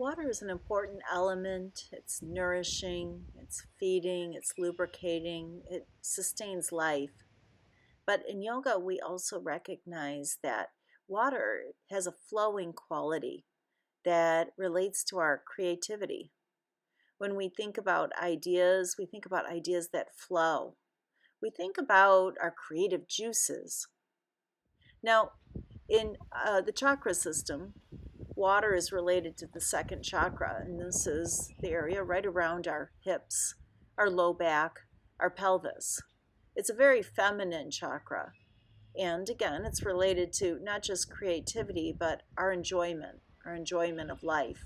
Water is an important element. It's nourishing, it's feeding, it's lubricating, it sustains life. But in yoga, we also recognize that water has a flowing quality that relates to our creativity. When we think about ideas, we think about ideas that flow. We think about our creative juices. Now, in the chakra system, water is related to the second chakra, and this is the area right around our hips, our low back, our pelvis. It's a very feminine chakra. And again, it's related to not just creativity, but our enjoyment of life.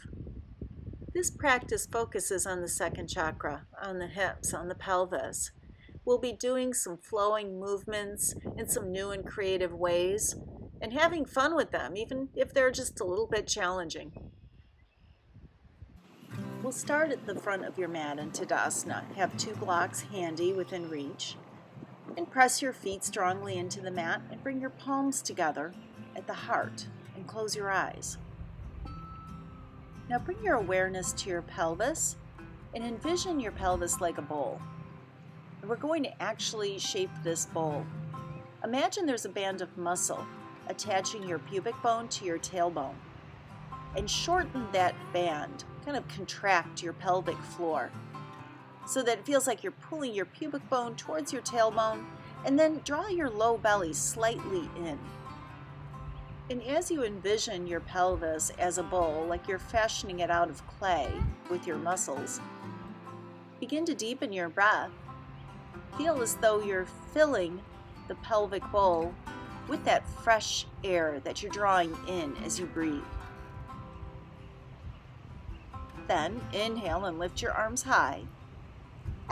This practice focuses on the second chakra, on the hips, on the pelvis. We'll be doing some flowing movements in some new and creative ways and having fun with them, even if they're just a little bit challenging. We'll start at the front of your mat in Tadasana. Have 2 blocks handy within reach. And press your feet strongly into the mat and bring your palms together at the heart and close your eyes. Now bring your awareness to your pelvis and envision your pelvis like a bowl. And we're going to actually shape this bowl. Imagine there's a band of muscle attaching your pubic bone to your tailbone. And shorten that band, kind of contract your pelvic floor so that it feels like you're pulling your pubic bone towards your tailbone, and then draw your low belly slightly in. And as you envision your pelvis as a bowl, like you're fashioning it out of clay with your muscles, begin to deepen your breath. Feel as though you're filling the pelvic bowl with that fresh air that you're drawing in as you breathe. Then inhale and lift your arms high.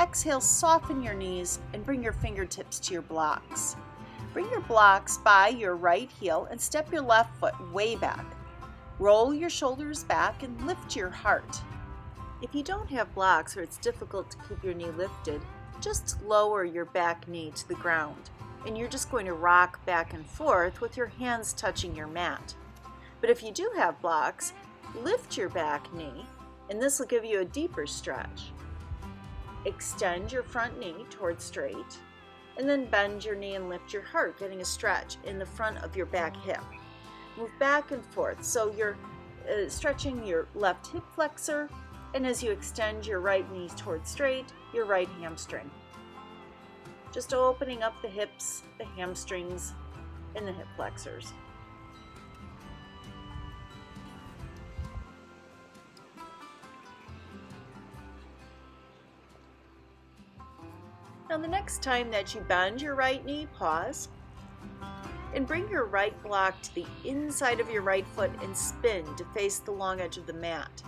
Exhale, soften your knees and bring your fingertips to your blocks. Bring your blocks by your right heel and step your left foot way back. Roll your shoulders back and lift your heart. If you don't have blocks or it's difficult to keep your knee lifted, just lower your back knee to the ground. And you're just going to rock back and forth with your hands touching your mat. But if you do have blocks, lift your back knee, and this will give you a deeper stretch. Extend your front knee towards straight, and then bend your knee and lift your heart, getting a stretch in the front of your back hip. Move back and forth, so you're stretching your left hip flexor, and as you extend your right knee towards straight, your right hamstring. Just opening up the hips, the hamstrings, and the hip flexors. Now the next time that you bend your right knee, pause and bring your right block to the inside of your right foot and spin to face the long edge of the mat.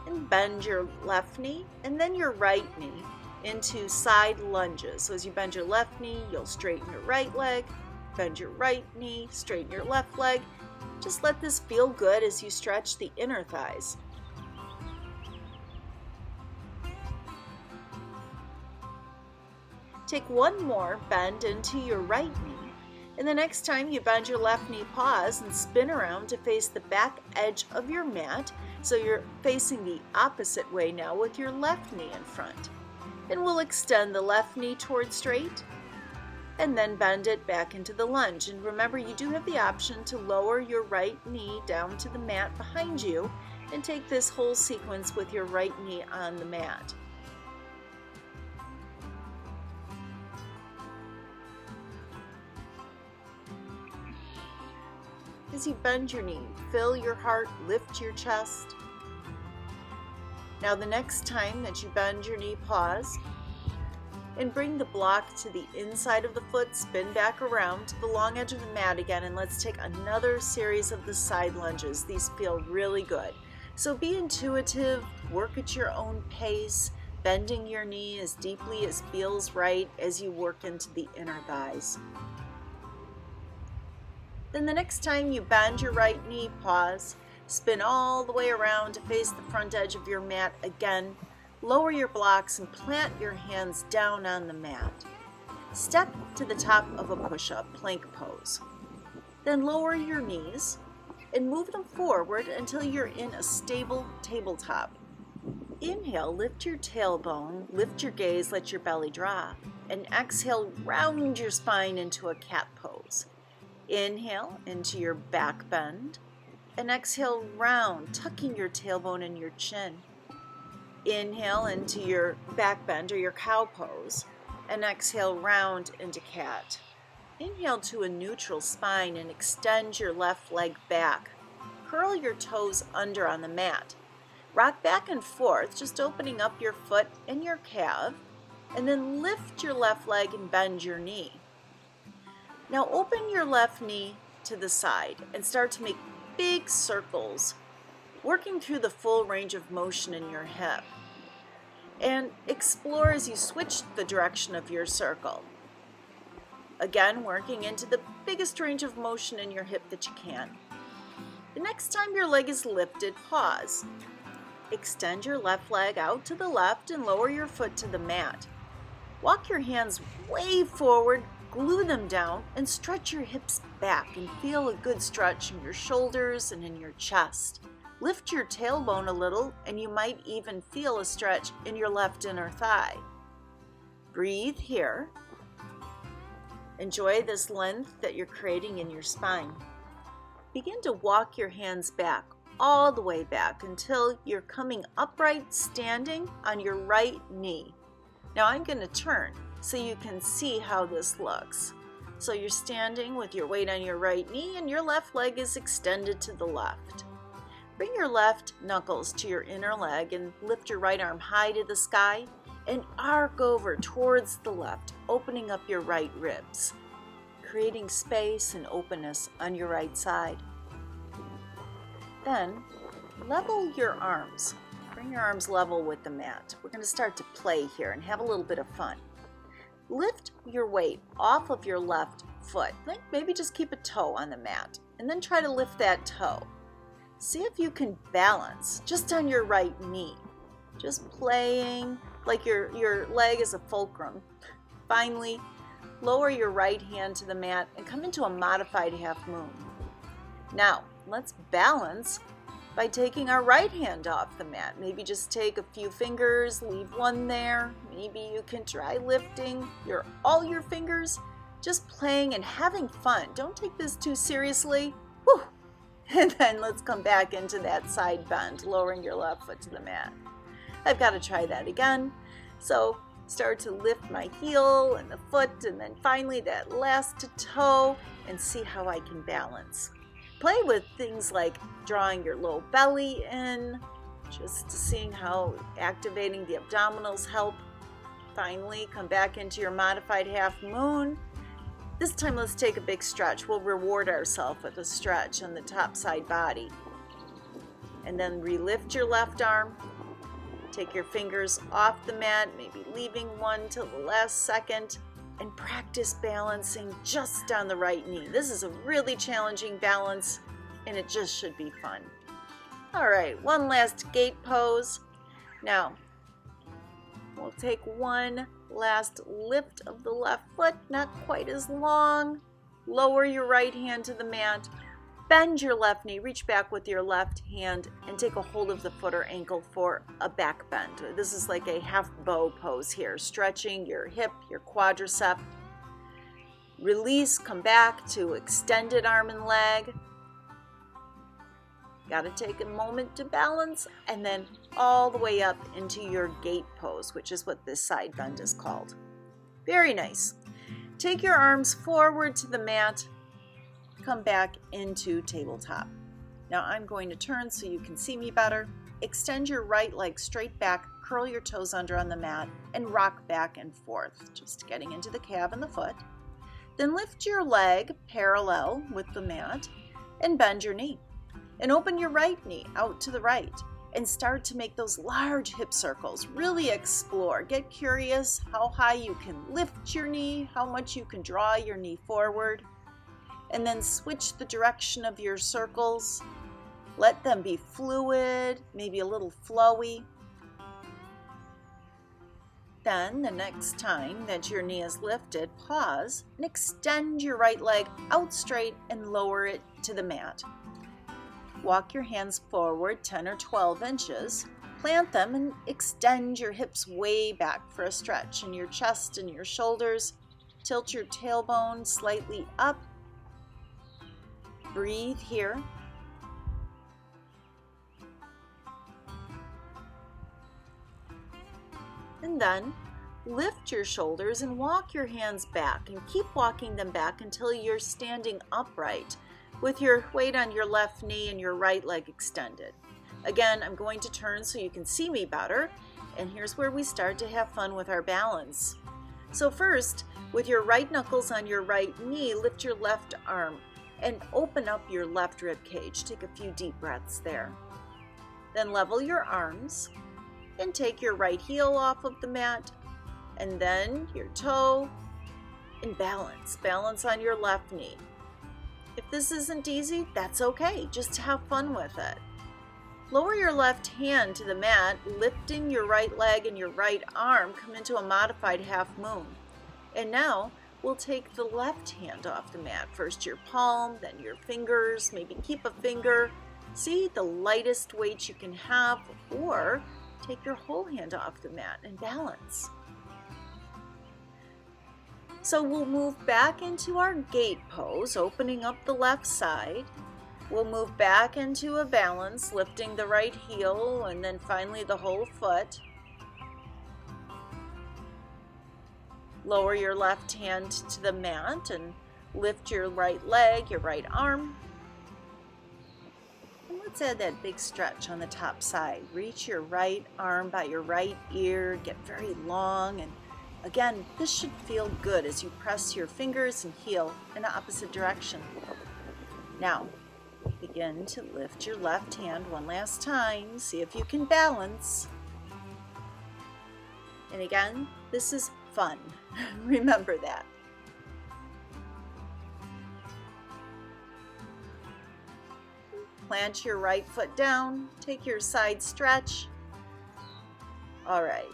And bend your left knee and then your right knee into side lunges. So as you bend your left knee, you'll straighten your right leg, bend your right knee, straighten your left leg. Just let this feel good as you stretch the inner thighs. Take one more bend into your right knee, and the next time you bend your left knee, pause and spin around to face the back edge of your mat, so you're facing the opposite way now with your left knee in front. And we'll extend the left knee towards straight, and then bend it back into the lunge. And remember, you do have the option to lower your right knee down to the mat behind you, and take this whole sequence with your right knee on the mat. As you bend your knee, fill your heart, lift your chest. Now the next time that you bend your knee, pause and bring the block to the inside of the foot, spin back around to the long edge of the mat again, and let's take another series of the side lunges. These feel really good. So be intuitive, work at your own pace, bending your knee as deeply as feels right as you work into the inner thighs. Then the next time you bend your right knee, pause, spin all the way around to face the front edge of your mat again, lower your blocks and plant your hands down on the mat. Step to the top of a push-up, plank pose. Then lower your knees and move them forward until you're in a stable tabletop. Inhale, lift your tailbone, lift your gaze, let your belly drop, and exhale, round your spine into a cat pose. Inhale into your back bend, and exhale, round, tucking your tailbone and your chin. Inhale into your back bend or your cow pose, and exhale, round into cat. Inhale to a neutral spine and extend your left leg back. Curl your toes under on the mat. Rock back and forth, just opening up your foot and your calf, and then lift your left leg and bend your knee. Now open your left knee to the side and start to make big circles, working through the full range of motion in your hip. And explore as you switch the direction of your circle. Again, working into the biggest range of motion in your hip that you can. The next time your leg is lifted, pause. Extend your left leg out to the left and lower your foot to the mat. Walk your hands way forward, glue them down, and stretch your hips back and feel a good stretch in your shoulders and in your chest. Lift your tailbone a little, and you might even feel a stretch in your left inner thigh. Breathe here. Enjoy this length that you're creating in your spine. Begin to walk your hands back, all the way back, until you're coming upright, standing on your right knee. Now I'm going to turn so you can see how this looks. So you're standing with your weight on your right knee, and your left leg is extended to the left. Bring your left knuckles to your inner leg and lift your right arm high to the sky and arc over towards the left, opening up your right ribs, creating space and openness on your right side. Then level your arms. Bring your arms level with the mat. We're going to start to play here and have a little bit of fun. Lift your weight off of your left foot. Maybe just keep a toe on the mat and then try to lift that toe. See if you can balance just on your right knee. Just playing like your leg is a fulcrum. Finally, lower your right hand to the mat and come into a modified half moon. Now, let's balance by taking our right hand off the mat. Maybe just take a few fingers, leave one there. Maybe you can try lifting all your fingers, just playing and having fun. Don't take this too seriously. Whew. And then let's come back into that side bend, lowering your left foot to the mat. I've got to try that again. So start to lift my heel and the foot, and then finally that last toe, and see how I can balance. Play with things like drawing your low belly in, just seeing how activating the abdominals help. Finally, come back into your modified half moon. This time, let's take a big stretch. We'll reward ourselves with a stretch on the top side body. And then relift your left arm. Take your fingers off the mat, maybe leaving one till the last second, and practice balancing just on the right knee. This is a really challenging balance, and it just should be fun. All right, one last gate pose. Now, we'll take one last lift of the left foot, not quite as long. Lower your right hand to the mat. Bend your left knee, reach back with your left hand, and take a hold of the foot or ankle for a back bend. This is like a half bow pose here, stretching your hip, your quadricep. Release, come back to extended arm and leg. Got to take a moment to balance, and then all the way up into your gate pose, which is what this side bend is called. Very nice. Take your arms forward to the mat. Come back into tabletop. Now I'm going to turn so you can see me better. Extend your right leg straight back, curl your toes under on the mat, and rock back and forth, just getting into the calf and the foot. Then lift your leg parallel with the mat and bend your knee. And open your right knee out to the right and start to make those large hip circles. Really explore. Get curious how high you can lift your knee, how much you can draw your knee forward. And then switch the direction of your circles. Let them be fluid, maybe a little flowy. Then the next time that your knee is lifted, pause and extend your right leg out straight and lower it to the mat. walk your hands forward 10 or 12 inches. Plant them and extend your hips way back for a stretch in your chest and your shoulders. Tilt your tailbone slightly up. Breathe here. And then lift your shoulders and walk your hands back and keep walking them back until you're standing upright with your weight on your left knee and your right leg extended. Again, I'm going to turn so you can see me better, and here's where we start to have fun with our balance. So first, with your right knuckles on your right knee, lift your left arm and open up your left rib cage. Take a few deep breaths there. Then level your arms and take your right heel off of the mat, and then your toe, and balance. Balance on your left knee. If this isn't easy, that's okay. Just have fun with it. Lower your left hand to the mat, lifting your right leg and your right arm. Come into a modified half moon. And now we'll take the left hand off the mat. First your palm, then your fingers. Maybe keep a finger. See the lightest weight you can have, or take your whole hand off the mat and balance. So we'll move back into our gate pose, opening up the left side. We'll move back into a balance, lifting the right heel and then finally the whole foot. Lower your left hand to the mat and lift your right leg, your right arm. And let's add that big stretch on the top side. Reach your right arm by your right ear, get very long, and again, this should feel good as you press your fingers and heel in the opposite direction. Now, begin to lift your left hand one last time. See if you can balance. And again, this is fun. Remember that. Plant your right foot down. Take your side stretch. All right.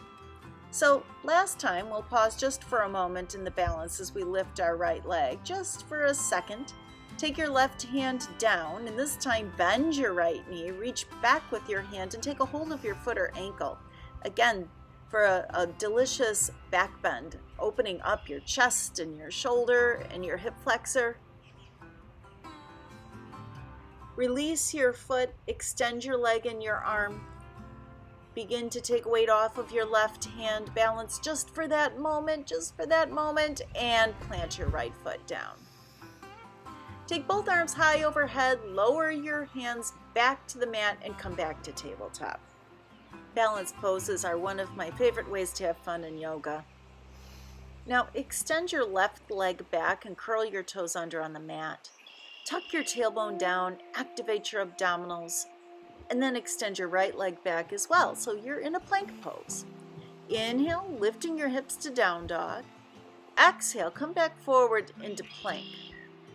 So last time, we'll pause just for a moment in the balance as we lift our right leg, just for a second. Take your left hand down, and this time bend your right knee, reach back with your hand and take a hold of your foot or ankle. Again, for a delicious back bend, opening up your chest and your shoulder and your hip flexor. Release your foot, extend your leg and your arm. Begin to take weight off of your left hand, balance just for that moment, and plant your right foot down. Take both arms high overhead, lower your hands back to the mat, and come back to tabletop. Balance poses are one of my favorite ways to have fun in yoga. Now extend your left leg back and curl your toes under on the mat. Tuck your tailbone down, activate your abdominals, and then extend your right leg back as well, so you're in a plank pose. Inhale, lifting your hips to down dog. Exhale, come back forward into plank.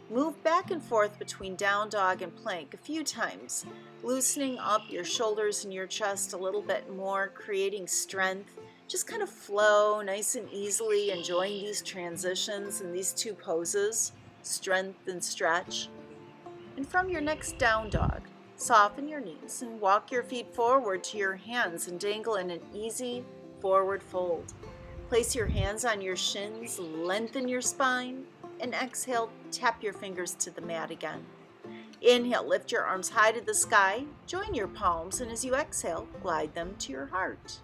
Move back and forth between down dog and plank a few times, loosening up your shoulders and your chest a little bit more, creating strength. Just kind of flow nice and easily, enjoying these transitions and these two poses, strength and stretch. And from your next down dog, soften your knees and walk your feet forward to your hands and dangle in an easy forward fold. Place your hands on your shins, lengthen your spine, and exhale, tap your fingers to the mat again. Inhale, lift your arms high to the sky, join your palms, and as you exhale, glide them to your heart.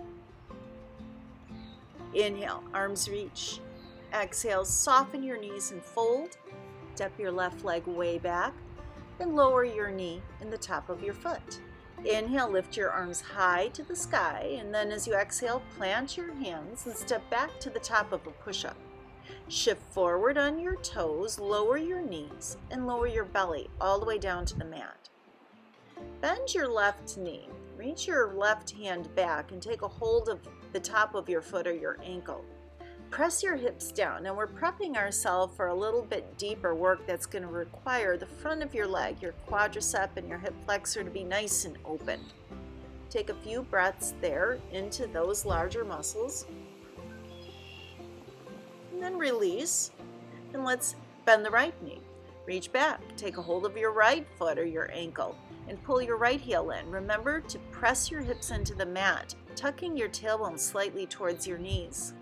Inhale, arms reach. Exhale, soften your knees and fold. Step your left leg way back. Then lower your knee in the top of your foot. Inhale, lift your arms high to the sky, and then as you exhale, plant your hands and step back to the top of a push-up. Shift forward on your toes, lower your knees, and lower your belly all the way down to the mat. Bend your left knee, reach your left hand back, and take a hold of the top of your foot or your ankle. Press your hips down. Now we're prepping ourselves for a little bit deeper work that's going to require the front of your leg, your quadricep, and your hip flexor to be nice and open. Take a few breaths there into those larger muscles. And then release. And let's bend the right knee. Reach back, take a hold of your right foot or your ankle, and pull your right heel in. Remember to press your hips into the mat, tucking your tailbone slightly towards your knees.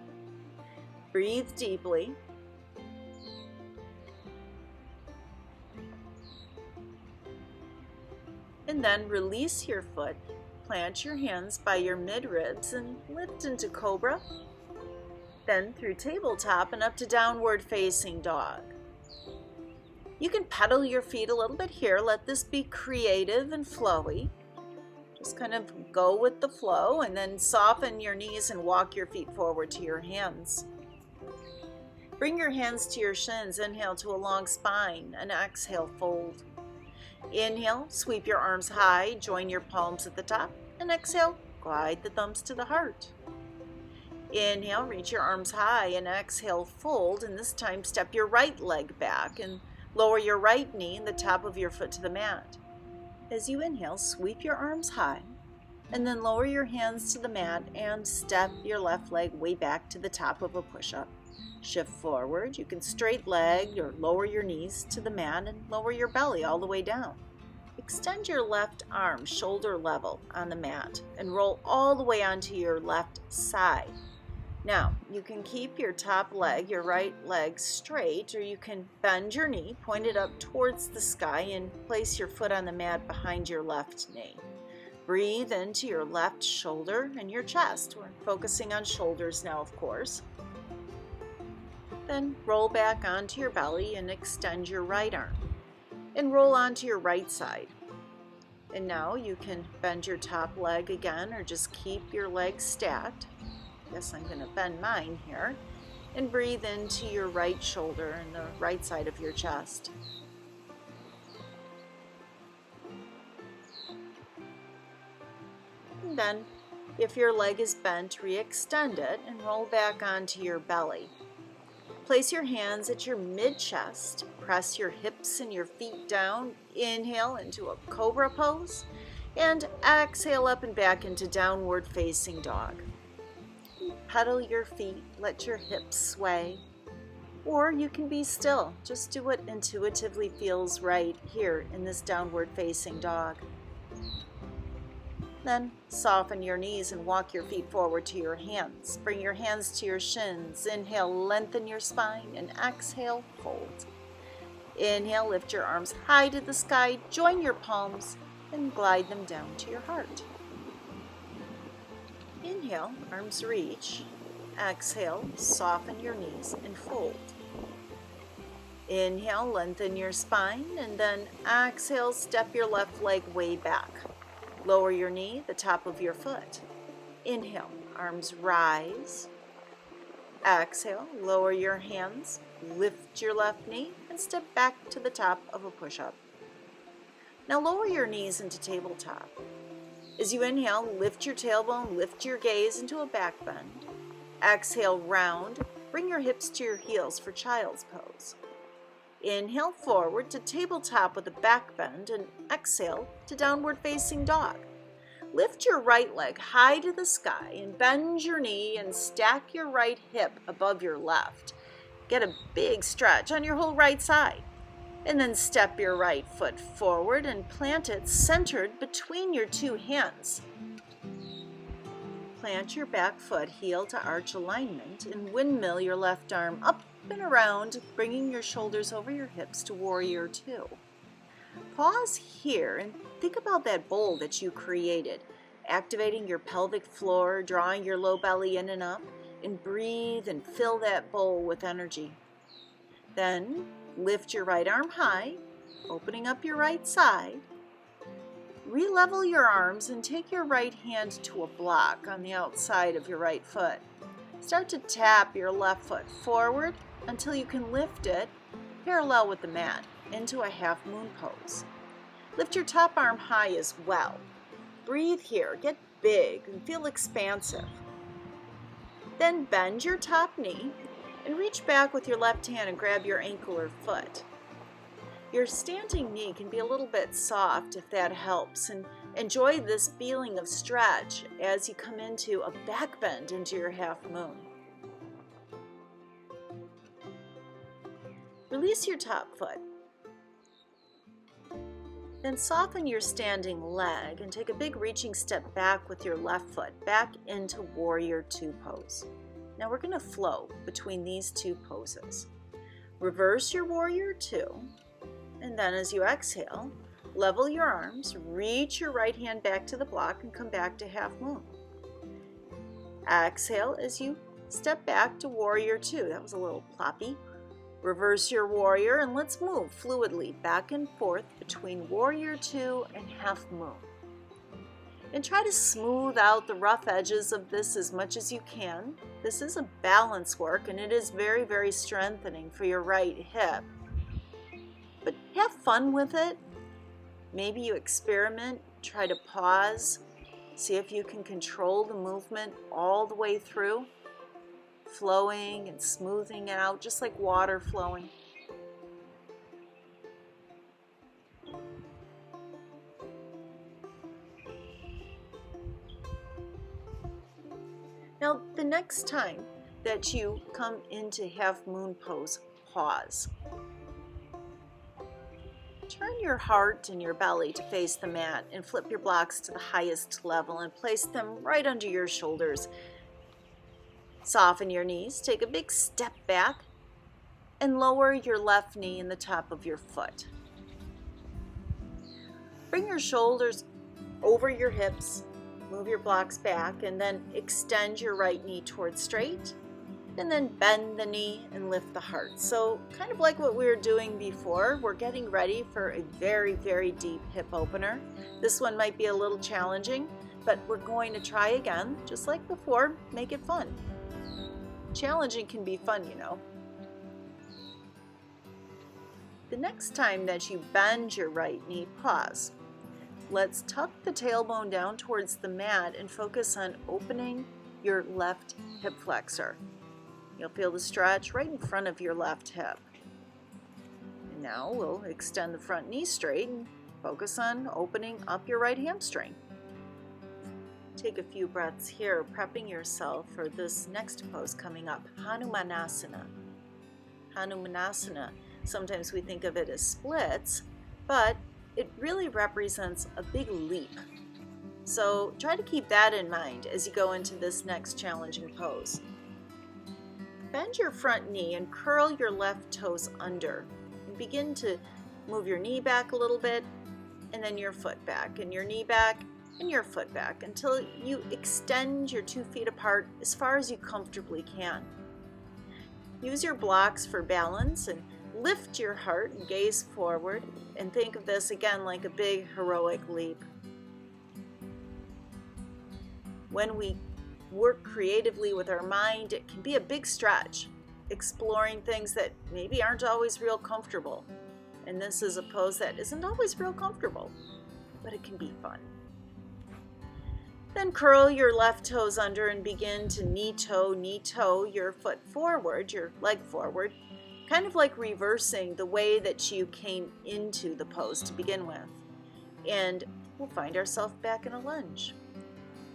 Breathe deeply. And then release your foot, plant your hands by your mid-ribs and lift into Cobra, then through tabletop and up to downward facing dog. You can pedal your feet a little bit here. Let this be creative and flowy. Just kind of go with the flow and then soften your knees and walk your feet forward to your hands. Bring your hands to your shins. Inhale to a long spine and exhale, fold. Inhale, sweep your arms high, join your palms at the top, and exhale, glide the thumbs to the heart. Inhale, reach your arms high, and exhale, fold, and this time step your right leg back and lower your right knee and the top of your foot to the mat. As you inhale, sweep your arms high, and then lower your hands to the mat and step your left leg way back to the top of a push-up. Shift forward. You can straight leg or lower your knees to the mat and lower your belly all the way down. Extend your left arm shoulder level on the mat and roll all the way onto your left side. Now, you can keep your top leg, your right leg straight, or you can bend your knee, point it up towards the sky, and place your foot on the mat behind your left knee. Breathe into your left shoulder and your chest. We're focusing on shoulders now, of course. Then roll back onto your belly and extend your right arm. And roll onto your right side. And now you can bend your top leg again or just keep your legs stacked. Guess I'm going to bend mine here. And breathe into your right shoulder and the right side of your chest. And then, if your leg is bent, re-extend it and roll back onto your belly. Place your hands at your mid-chest, press your hips and your feet down, inhale into a cobra pose, and exhale up and back into downward facing dog. Pedal your feet, let your hips sway, or you can be still. Just do what intuitively feels right here in this downward facing dog. Then soften your knees and walk your feet forward to your hands. Bring your hands to your shins. Inhale, lengthen your spine, and exhale, fold. Inhale, lift your arms high to the sky, join your palms, and glide them down to your heart. Inhale, arms reach. Exhale, soften your knees and fold. Inhale, lengthen your spine, and then exhale, step your left leg way back. Lower your knee, the top of your foot. Inhale, arms rise. Exhale, lower your hands, lift your left knee, and step back to the top of a push-up. Now lower your knees into tabletop. As you inhale, lift your tailbone, lift your gaze into a back bend. Exhale, round. Bring your hips to your heels for child's pose. Inhale forward to tabletop with a back bend and exhale to downward facing dog. Lift your right leg high to the sky and bend your knee and stack your right hip above your left. Get a big stretch on your whole right side. And then step your right foot forward and plant it centered between your two hands. Plant your back foot heel to arch alignment and windmill your left arm up and around, bringing your shoulders over your hips to Warrior Two. Pause here and think about that bowl that you created, activating your pelvic floor, drawing your low belly in and up, and breathe and fill that bowl with energy. Then lift your right arm high, opening up your right side. Re-level your arms and take your right hand to a block on the outside of your right foot. Start to tap your left foot forward until you can lift it parallel with the mat into a half moon pose. Lift your top arm high as well. Breathe here, get big and feel expansive. Then bend your top knee and reach back with your left hand and grab your ankle or foot. Your standing knee can be a little bit soft if that helps, and enjoy this feeling of stretch as you come into a back bend into your half moon. Release your top foot. Then soften your standing leg and take a big reaching step back with your left foot, back into Warrior Two pose. Now we're going to flow between these two poses. Reverse your Warrior Two, and then as you exhale, level your arms, reach your right hand back to the block and come back to Half Moon. Exhale as you step back to Warrior Two. That was a little ploppy. Reverse your Warrior and let's move fluidly back and forth between Warrior Two and Half Moon. And try to smooth out the rough edges of this as much as you can. This is a balance work and it is very, very strengthening for your right hip. But have fun with it. Maybe you experiment, try to pause, see if you can control the movement all the way through, flowing and smoothing it out just like water flowing. Now, the next time that you come into Half Moon pose, pause. Turn your heart and your belly to face the mat and flip your blocks to the highest level and place them right under your shoulders. Soften your knees, take a big step back, and lower your left knee in the top of your foot. Bring your shoulders over your hips. Move your blocks back and then extend your right knee towards straight and then bend the knee and lift the heart. So kind of like what we were doing before, we're getting ready for a very, very deep hip opener. This one might be a little challenging, but we're going to try again, just like before, make it fun. Challenging can be fun, you know. The next time that you bend your right knee, pause. Let's tuck the tailbone down towards the mat and focus on opening your left hip flexor. You'll feel the stretch right in front of your left hip. And now we'll extend the front knee straight and focus on opening up your right hamstring. Take a few breaths here, prepping yourself for this next pose coming up, Hanumanasana. Hanumanasana, sometimes we think of it as splits, but it really represents a big leap. So try to keep that in mind as you go into this next challenging pose. Bend your front knee and curl your left toes under. And begin to move your knee back a little bit and then your foot back and your knee back and your foot back until you extend your 2 feet apart as far as you comfortably can. Use your blocks for balance and lift your heart and gaze forward and think of this again like a big heroic leap. When we work creatively with our mind, it can be a big stretch, exploring things that maybe aren't always real comfortable. And this is a pose that isn't always real comfortable, but it can be fun. Then curl your left toes under and begin to knee-toe your foot forward, your leg forward, kind of like reversing the way that you came into the pose to begin with. And we'll find ourselves back in a lunge.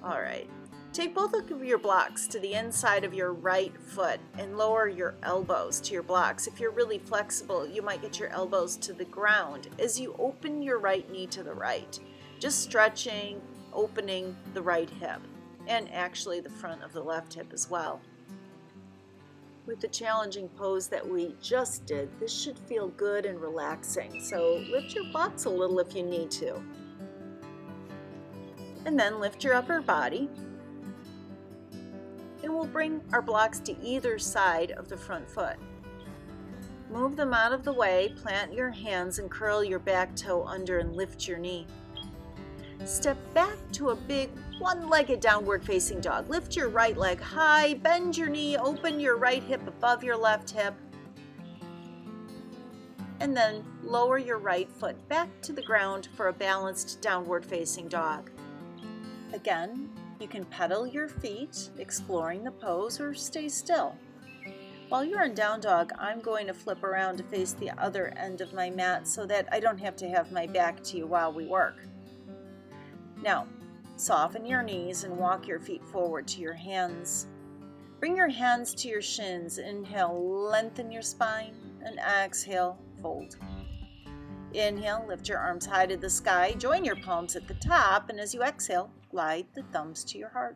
All right. Take both of your blocks to the inside of your right foot and lower your elbows to your blocks. If you're really flexible, you might get your elbows to the ground as you open your right knee to the right. Just stretching, opening the right hip, and actually the front of the left hip as well. With the challenging pose that we just did, this should feel good and relaxing, so lift your blocks a little if you need to. And then lift your upper body, and we'll bring our blocks to either side of the front foot. Move them out of the way, plant your hands and curl your back toe under and lift your knee. Step back to a big one-legged downward facing dog. Lift your right leg high, bend your knee, open your right hip above your left hip, and then lower your right foot back to the ground for a balanced downward facing dog. Again, you can pedal your feet, exploring the pose, or stay still. While you're in down dog, I'm going to flip around to face the other end of my mat so that I don't have to have my back to you while we work. Now, soften your knees and walk your feet forward to your hands. Bring your hands to your shins. Inhale, lengthen your spine, and exhale, fold. Inhale, lift your arms high to the sky. Join your palms at the top, and as you exhale, glide the thumbs to your heart.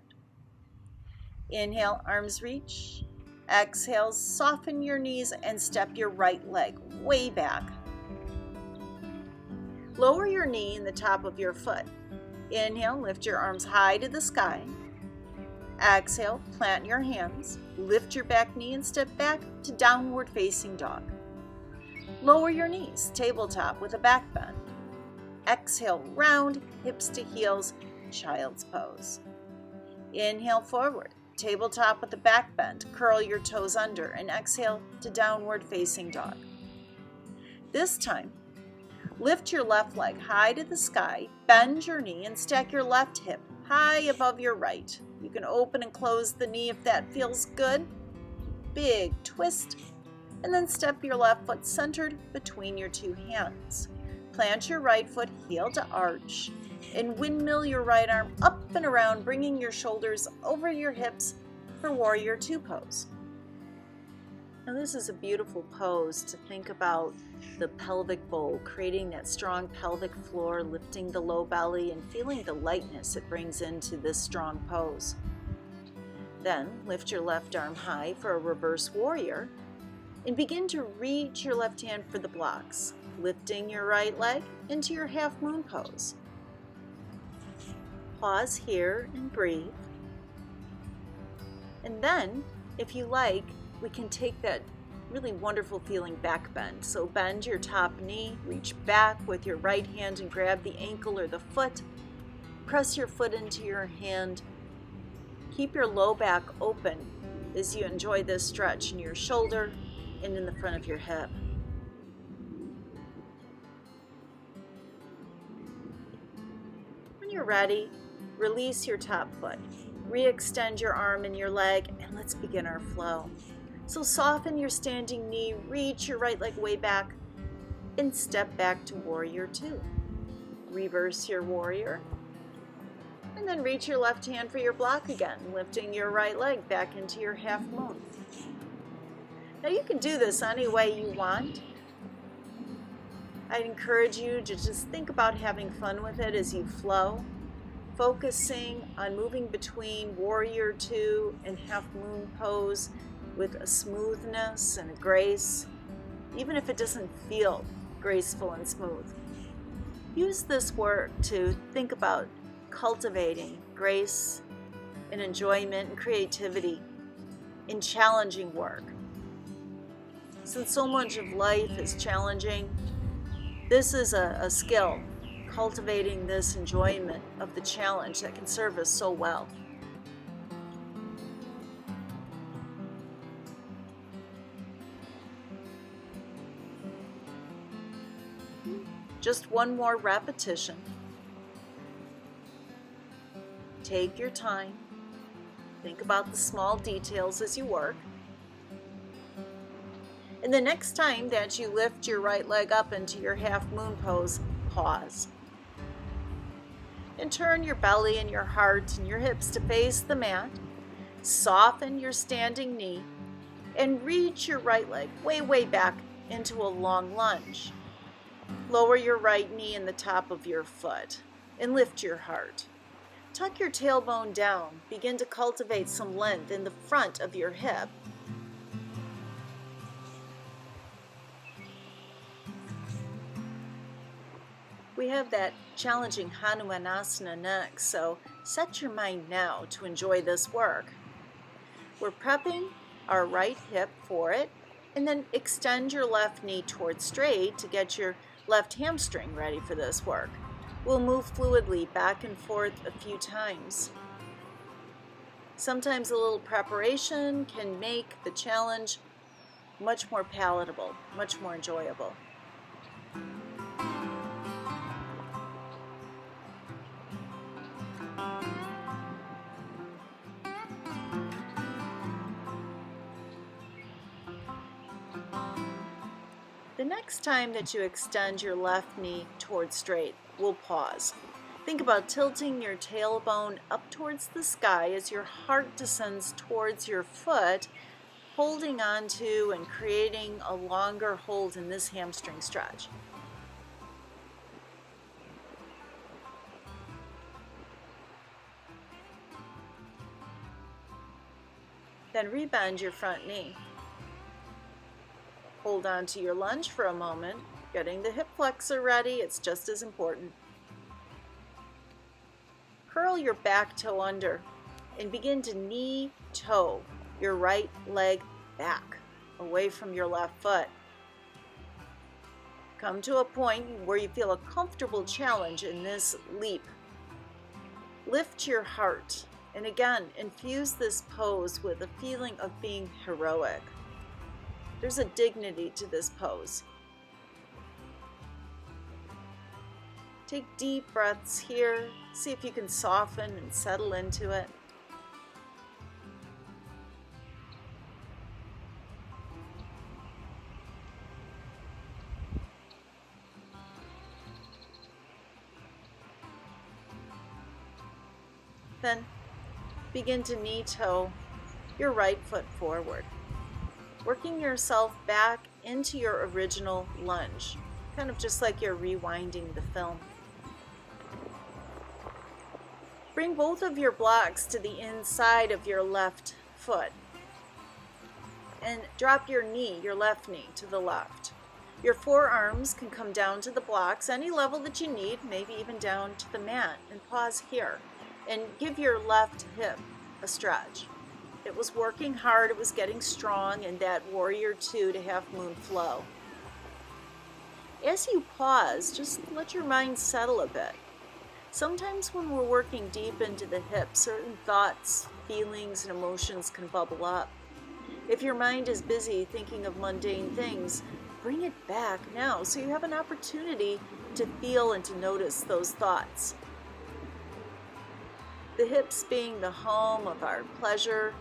Inhale, arms reach. Exhale, soften your knees and step your right leg way back. Lower your knee in the top of your foot. Inhale, lift your arms high to the sky. Exhale, plant your hands, lift your back knee and step back to downward facing dog. Lower your knees, tabletop with a back bend. Exhale, round, hips to heels, child's pose. Inhale, forward, tabletop with a back bend, curl your toes under, and exhale to downward facing dog. This time, lift your left leg high to the sky, bend your knee, and stack your left hip high above your right. You can open and close the knee if that feels good. Big twist, and then step your left foot centered between your two hands. Plant your right foot heel to arch, and windmill your right arm up and around, bringing your shoulders over your hips for Warrior Two pose. Now this is a beautiful pose to think about the pelvic bowl, creating that strong pelvic floor, lifting the low belly and feeling the lightness it brings into this strong pose. Then lift your left arm high for a reverse warrior and begin to reach your left hand for the blocks, lifting your right leg into your half moon pose. Pause here and breathe. And then, if you like, we can take that really wonderful feeling back bend. So bend your top knee, reach back with your right hand and grab the ankle or the foot. Press your foot into your hand. Keep your low back open as you enjoy this stretch in your shoulder and in the front of your hip. When you're ready, release your top foot. Re-extend your arm and your leg, and let's begin our flow. So soften your standing knee, reach your right leg way back, and step back to Warrior Two. Reverse your warrior, and then reach your left hand for your block again, lifting your right leg back into your half moon. Now you can do this any way you want. I'd encourage you to just think about having fun with it as you flow, focusing on moving between Warrior Two and half moon pose with a smoothness and a grace, even if it doesn't feel graceful and smooth. Use this work to think about cultivating grace and enjoyment and creativity in challenging work. Since so much of life is challenging, this is a skill, cultivating this enjoyment of the challenge that can serve us so well. Just one more repetition. Take your time. Think about the small details as you work. And the next time that you lift your right leg up into your half moon pose, pause. And turn your belly and your heart and your hips to face the mat. Soften your standing knee and reach your right leg way back into a long lunge. Lower your right knee in the top of your foot and lift your heart. Tuck your tailbone down. Begin to cultivate some length in the front of your hip. We have that challenging Hanumanasana next, so set your mind now to enjoy this work. We're prepping our right hip for it, and then extend your left knee towards straight to get your left hamstring ready for this work. We'll move fluidly back and forth a few times. Sometimes a little preparation can make the challenge much more palatable, much more enjoyable. The next time that you extend your left knee towards straight, we'll pause. Think about tilting your tailbone up towards the sky as your heart descends towards your foot, holding on to and creating a longer hold in this hamstring stretch. Then rebend your front knee. Hold on to your lunge for a moment, getting the hip flexor ready. It's just as important. Curl your back toe under and begin to knee toe your right leg back away from your left foot. Come to a point where you feel a comfortable challenge in this leap. Lift your heart, and again, infuse this pose with a feeling of being heroic. There's a dignity to this pose. Take deep breaths here. See if you can soften and settle into it. Then begin to knee toe your right foot forward, working yourself back into your original lunge, kind of just like you're rewinding the film. Bring both of your blocks to the inside of your left foot and drop your knee, your left knee, to the left. Your forearms can come down to the blocks, any level that you need, maybe even down to the mat, and pause here. And give your left hip a stretch. It was working hard, it was getting strong in that warrior 2 to half moon flow. As you pause, just let your mind settle a bit. Sometimes when we're working deep into the hip, certain thoughts, feelings, and emotions can bubble up. If your mind is busy thinking of mundane things, bring it back now so you have an opportunity to feel and to notice those thoughts. The hips being the home of our pleasure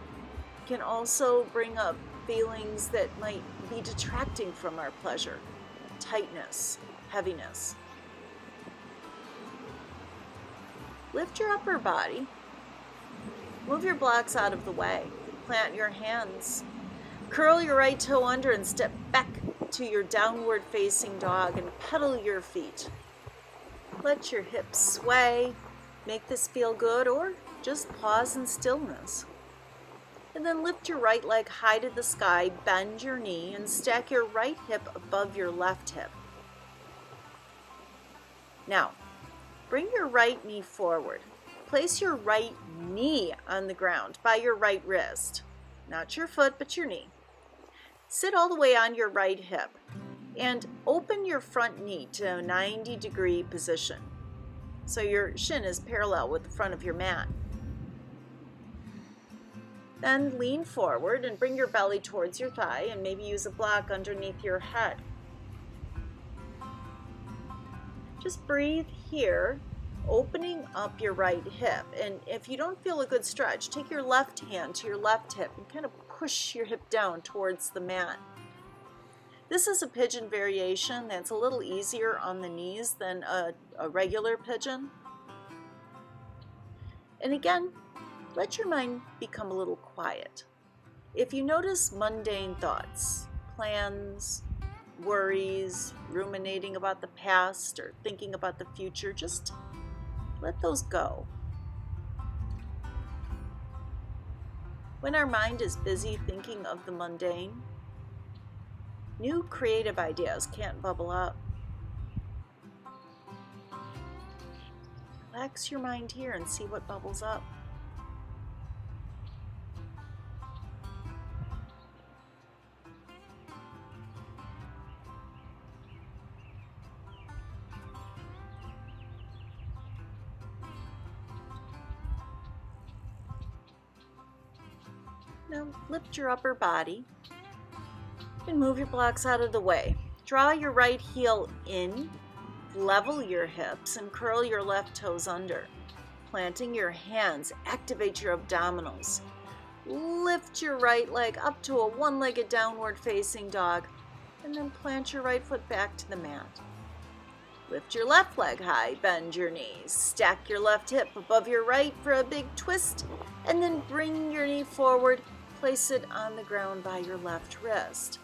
can also bring up feelings that might be detracting from our pleasure. Tightness, heaviness. Lift your upper body. Move your blocks out of the way. Plant your hands. Curl your right toe under and step back to your downward facing dog and pedal your feet. Let your hips sway. Make this feel good, or just pause in stillness. And then lift your right leg high to the sky, bend your knee, and stack your right hip above your left hip. Now, bring your right knee forward. Place your right knee on the ground by your right wrist. Not your foot, but your knee. Sit all the way on your right hip and open your front knee to a 90-degree position, so your shin is parallel with the front of your mat. Then lean forward and bring your belly towards your thigh and maybe use a block underneath your head. Just breathe here, opening up your right hip. And if you don't feel a good stretch, take your left hand to your left hip and kind of push your hip down towards the mat. This is a pigeon variation that's a little easier on the knees than a regular pigeon. And again, let your mind become a little quiet. If you notice mundane thoughts, plans, worries, ruminating about the past or thinking about the future, just let those go. When our mind is busy thinking of the mundane, new creative ideas can't bubble up. Relax your mind here and see what bubbles up. Now lift your upper body and move your blocks out of the way. Draw your right heel in, level your hips, and curl your left toes under. Planting your hands, activate your abdominals. Lift your right leg up to a one-legged downward facing dog, and then plant your right foot back to the mat. Lift your left leg high, bend your knees, stack your left hip above your right for a big twist, and then bring your knee forward, place it on the ground by your left wrist.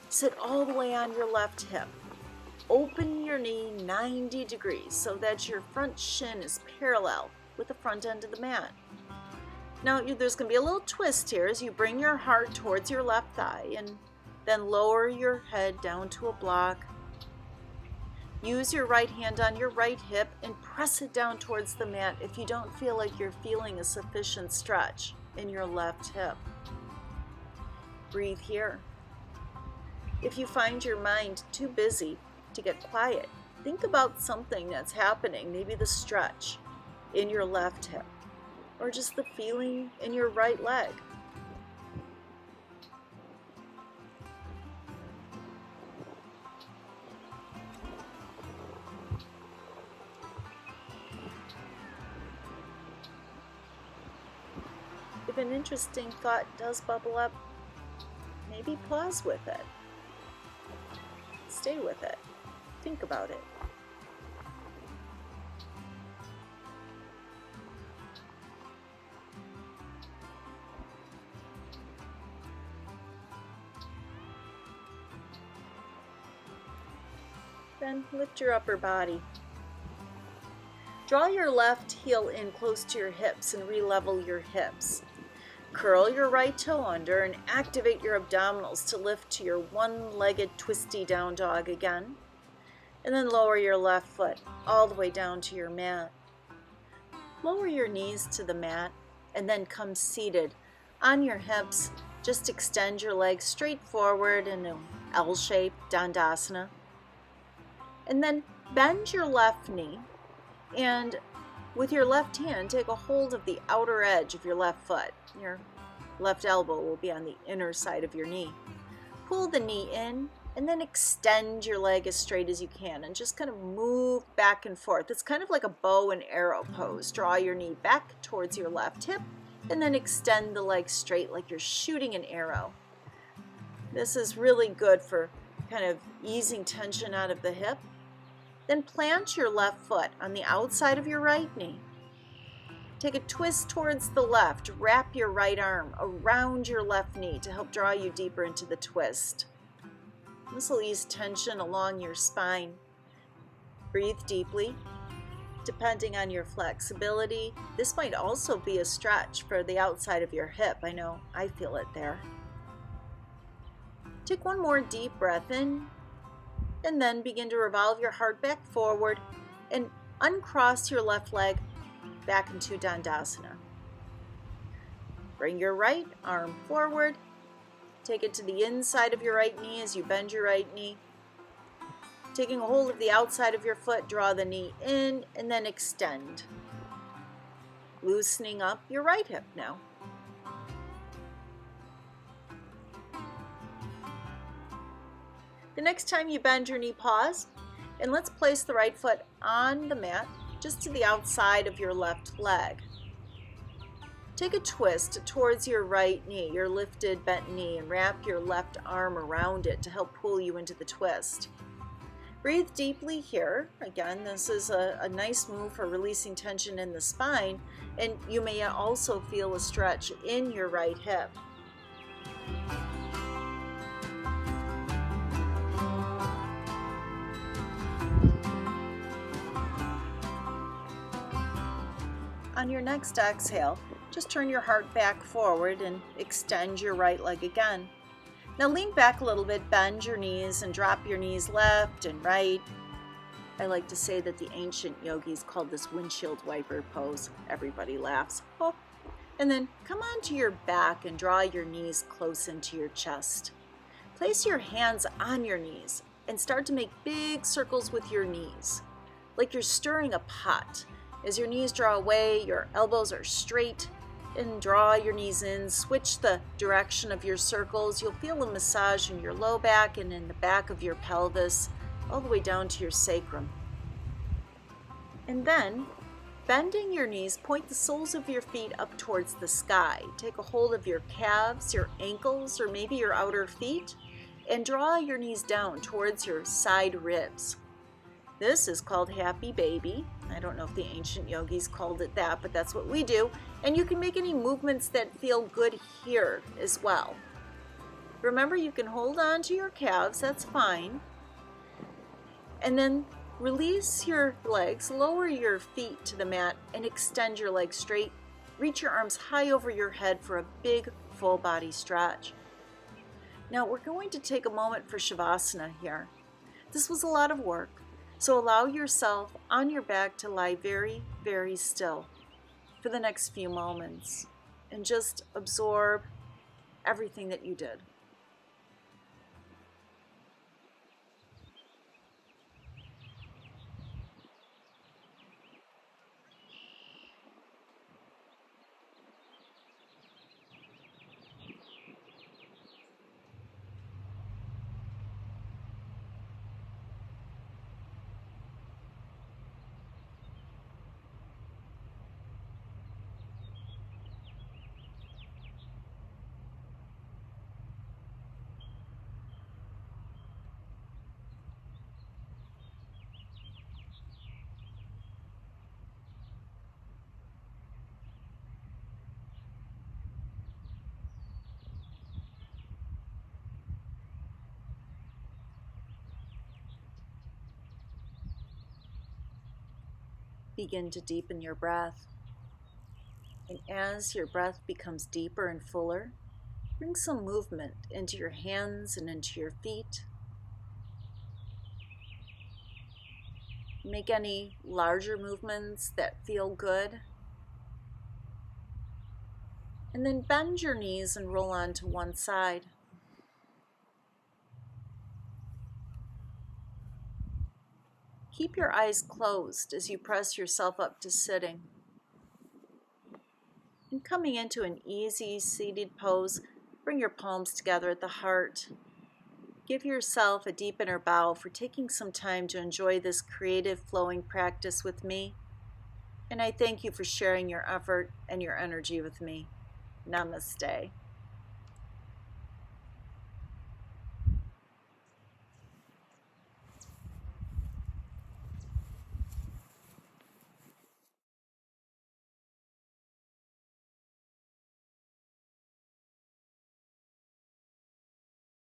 Sit all the way on your left hip. Open your knee 90 degrees so that your front shin is parallel with the front end of the mat. Now there's going to be a little twist here as you bring your heart towards your left thigh and then lower your head down to a block. Use your right hand on your right hip and press it down towards the mat if you don't feel like you're feeling a sufficient stretch in your left hip. Breathe here. If you find your mind too busy to get quiet, think about something that's happening, maybe the stretch in your left hip, or just the feeling in your right leg. If an interesting thought does bubble up, maybe pause with it. Stay with it. Think about it. Then lift your upper body. Draw your left heel in close to your hips and re-level your hips. Curl your right toe under and activate your abdominals to lift to your one-legged twisty down dog again. And then lower your left foot all the way down to your mat. Lower your knees to the mat and then come seated on your hips. Just extend your legs straight forward in an L shape, Tadasana. And then bend your left knee and with your left hand, take a hold of the outer edge of your left foot. Your left elbow will be on the inner side of your knee. Pull the knee in and then extend your leg as straight as you can and just kind of move back and forth. It's kind of like a bow and arrow pose. Draw your knee back towards your left hip and then extend the leg straight like you're shooting an arrow. This is really good for kind of easing tension out of the hip. Then plant your left foot on the outside of your right knee. Take a twist towards the left. Wrap your right arm around your left knee to help draw you deeper into the twist. This will ease tension along your spine. Breathe deeply. Depending on your flexibility, this might also be a stretch for the outside of your hip. I know I feel it there. Take one more deep breath in. And then begin to revolve your heart back forward and uncross your left leg back into Tadasana. Bring your right arm forward. Take it to the inside of your right knee as you bend your right knee. Taking a hold of the outside of your foot, draw the knee in and then extend. Loosening up your right hip now. The next time you bend your knee, pause, and let's place the right foot on the mat, just to the outside of your left leg. Take a twist towards your right knee, your lifted, bent knee, and wrap your left arm around it to help pull you into the twist. Breathe deeply here. Again, this is a nice move for releasing tension in the spine, and you may also feel a stretch in your right hip. On your next exhale, just turn your heart back forward and extend your right leg again. Now lean back a little bit, bend your knees and drop your knees left and right. I like to say that the ancient yogis called this windshield wiper pose. Everybody laughs. Oh. And then come onto your back and draw your knees close into your chest. Place your hands on your knees and start to make big circles with your knees, like you're stirring a pot. As your knees draw away, your elbows are straight, and draw your knees in. Switch the direction of your circles. You'll feel a massage in your low back and in the back of your pelvis, all the way down to your sacrum. And then, bending your knees, point the soles of your feet up towards the sky. Take a hold of your calves, your ankles, or maybe your outer feet, and draw your knees down towards your side ribs. This is called Happy Baby. I don't know if the ancient yogis called it that, but that's what we do. And you can make any movements that feel good here as well. Remember, you can hold on to your calves, that's fine. And then release your legs, lower your feet to the mat, and extend your legs straight Reach your arms high over your head for a big full body stretch. Now we're going to take a moment for Shavasana here. This was a lot of work, so allow yourself on your back to lie very, very still for the next few moments and just absorb everything that you did. Begin to deepen your breath. And as your breath becomes deeper and fuller, bring some movement into your hands and into your feet. Make any larger movements that feel good. And then bend your knees and roll onto one side. Keep your eyes closed as you press yourself up to sitting. And coming into an easy seated pose, bring your palms together at the heart. Give yourself a deep inner bow for taking some time to enjoy this creative flowing practice with me. And I thank you for sharing your effort and your energy with me. Namaste.